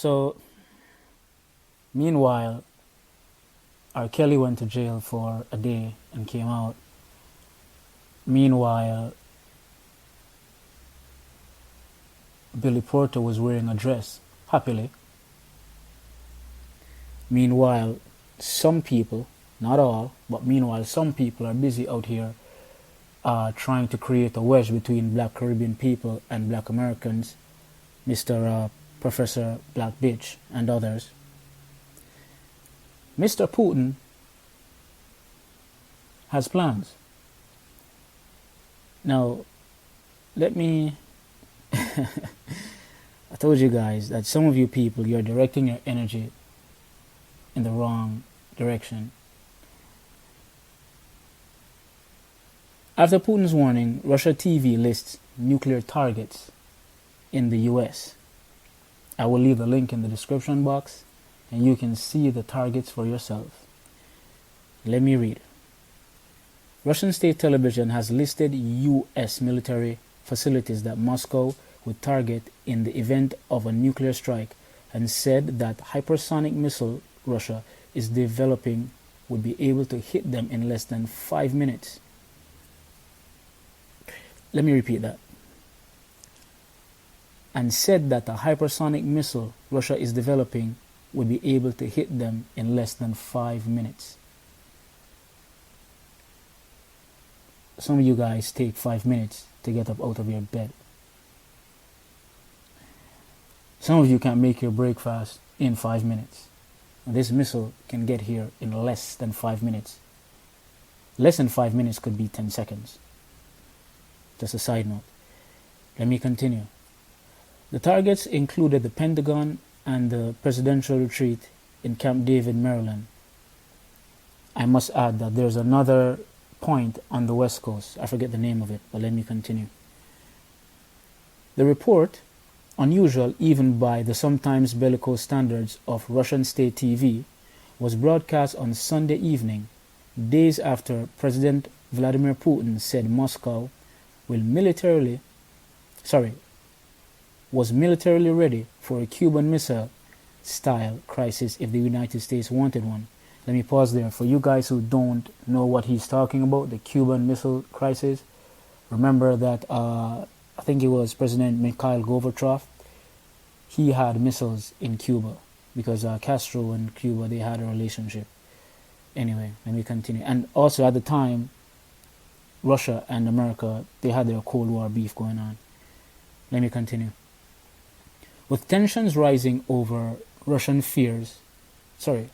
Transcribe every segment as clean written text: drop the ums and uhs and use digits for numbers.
So, meanwhile, R. Kelly went to jail for a day and came out. Meanwhile, Billy Porter was wearing a dress, happily. Meanwhile, some people, not all, but meanwhile, some people are busy out here trying to create a wedge between black Caribbean people and black Americans, Mr. Professor Black Bitch and others. Mr. Putin has plans. Now, let me... I told you guys that some of you people, you're directing your energy in the wrong direction. After Putin's warning, Russia TV lists nuclear targets in the US. I will leave the link in the description box and you can see the targets for yourself. Let me read. Russian state television has listed US military facilities that Moscow would target in the event of a nuclear strike and said that hypersonic missile Russia is developing would be able to hit them in less than 5 minutes. Let me repeat that. And said that a hypersonic missile Russia is developing would be able to hit them in less than 5 minutes. Some of you guys take 5 minutes to get up out of your bed. Some of you can't make your breakfast in 5 minutes. And this missile can get here in less than 5 minutes. Less than 5 minutes could be 10 seconds. Just a side note. Let me continue. The targets included the Pentagon and the presidential retreat in Camp David, Maryland. I must add that there's another point on the West Coast. I forget the name of it, but let me continue. The report, unusual even by the sometimes bellicose standards of Russian state TV, was broadcast on Sunday evening, days after President Vladimir Putin said Moscow was militarily ready for a Cuban missile-style crisis if the United States wanted one. Let me pause there. For you guys who don't know what he's talking about, the Cuban Missile Crisis, remember that I think it was President Mikhail Gorbachev. He had missiles in Cuba because Castro and Cuba, they had a relationship. Anyway, let me continue. And also at the time, Russia and America, they had their Cold War beef going on. Let me continue. With tensions rising over Russian fears that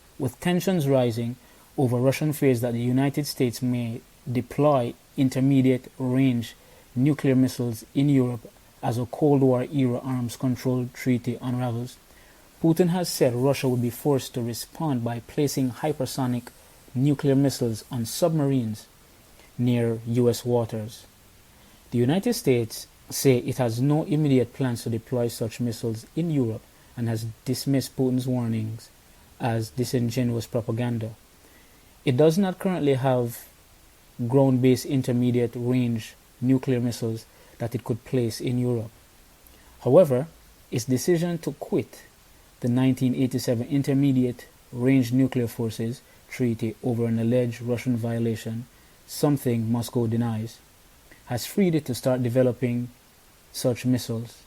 the United States may deploy intermediate-range nuclear missiles in Europe as a Cold War-era arms control treaty unravels, Putin has said Russia would be forced to respond by placing hypersonic nuclear missiles on submarines near U.S. waters. The United States say it has no immediate plans to deploy such missiles in Europe and has dismissed Putin's warnings as disingenuous propaganda. It does not currently have ground-based intermediate-range nuclear missiles that it could place in Europe. However, its decision to quit the 1987 Intermediate-Range Nuclear Forces Treaty over an alleged Russian violation, something Moscow denies, has freed it to start developing such missiles.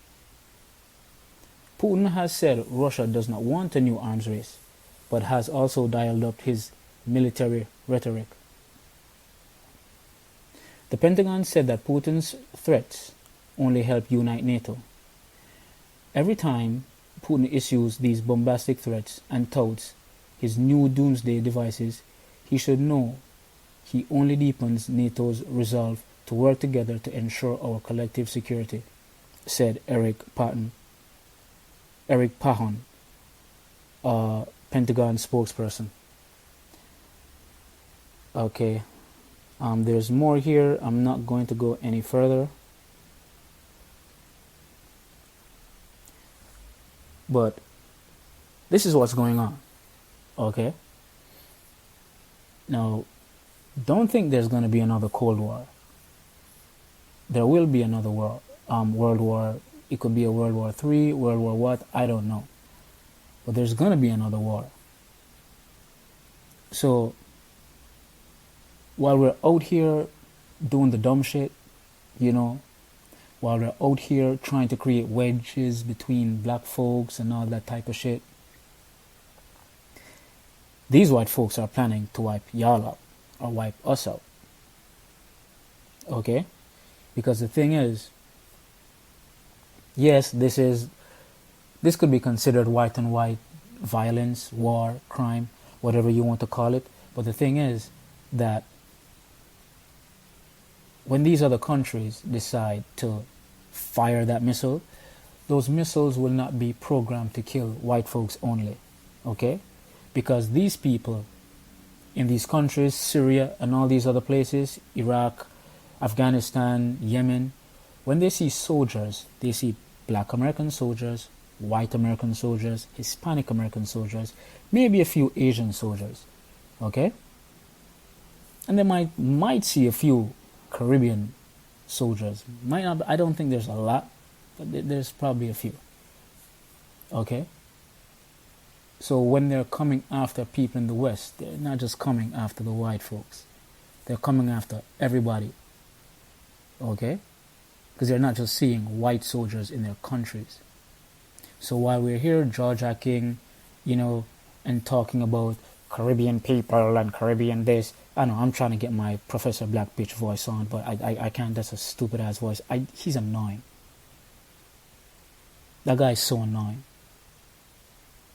Putin has said Russia does not want a new arms race, but has also dialed up his military rhetoric. The Pentagon said that Putin's threats only help unite NATO. Every time Putin issues these bombastic threats and touts his new doomsday devices, he should know he only deepens NATO's resolve to work together to ensure our collective security, said Eric Pahon, a Pentagon spokesperson. Okay, there's more here. I'm not going to go any further. But this is what's going on. Okay? Now, don't think there's going to be another Cold War. There will be another World War. It could be a World War III, World War what, I don't know. but there's gonna be another war. So while we're out here doing the dumb shit, you know, while we're out here trying to create wedges between black folks and all that type of shit, these white folks are planning to wipe y'all out or wipe us out. Okay? Because the thing is, yes, this could be considered white on white violence, war, crime, whatever you want to call it. But the thing is that when these other countries decide to fire that missile, those missiles will not be programmed to kill white folks only. Okay? Because these people in these countries, Syria and all these other places, Iraq, Afghanistan, Yemen, when they see soldiers, they see black American soldiers, white American soldiers, Hispanic American soldiers, maybe a few Asian soldiers, okay? And they might see a few Caribbean soldiers. Might not, I don't think there's a lot, but there's probably a few, okay? So when they're coming after people in the West, they're not just coming after the white folks. They're coming after everybody, okay? Because they're not just seeing white soldiers in their countries. So while we're here jaw-jacking, you know, and talking about Caribbean people and Caribbean this, I know I'm trying to get my Professor Black bitch voice on, but I can't. That's a stupid ass voice. He's annoying. That guy is so annoying.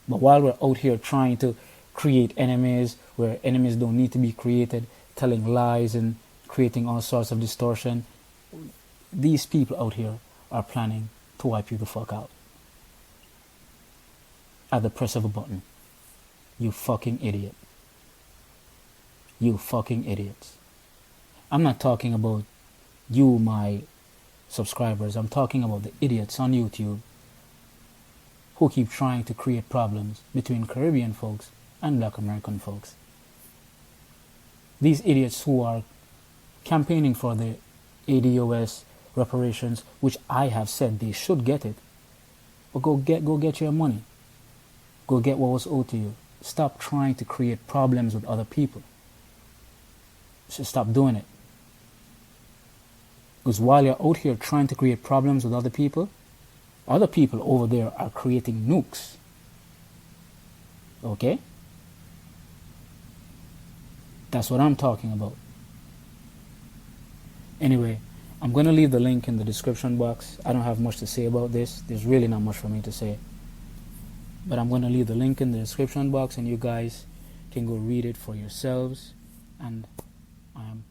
But while we're out here trying to create enemies where enemies don't need to be created, telling lies and creating all sorts of distortion, these people out here are planning to wipe you the fuck out. At the press of a button. You fucking idiot. You fucking idiots. I'm not talking about you, my subscribers. I'm talking about the idiots on YouTube who keep trying to create problems between Caribbean folks and black American folks. These idiots who are campaigning for the ADOS reparations, which I have said they should get it, but go get your money. Go get what was owed to you. Stop trying to create problems with other people. Just stop doing it. Because while you're out here trying to create problems with other people over there are creating nukes. Okay? That's what I'm talking about. Anyway, I'm going to leave the link in the description box. I don't have much to say about this. There's really not much for me to say. But I'm going to leave the link in the description box and you guys can go read it for yourselves. And I am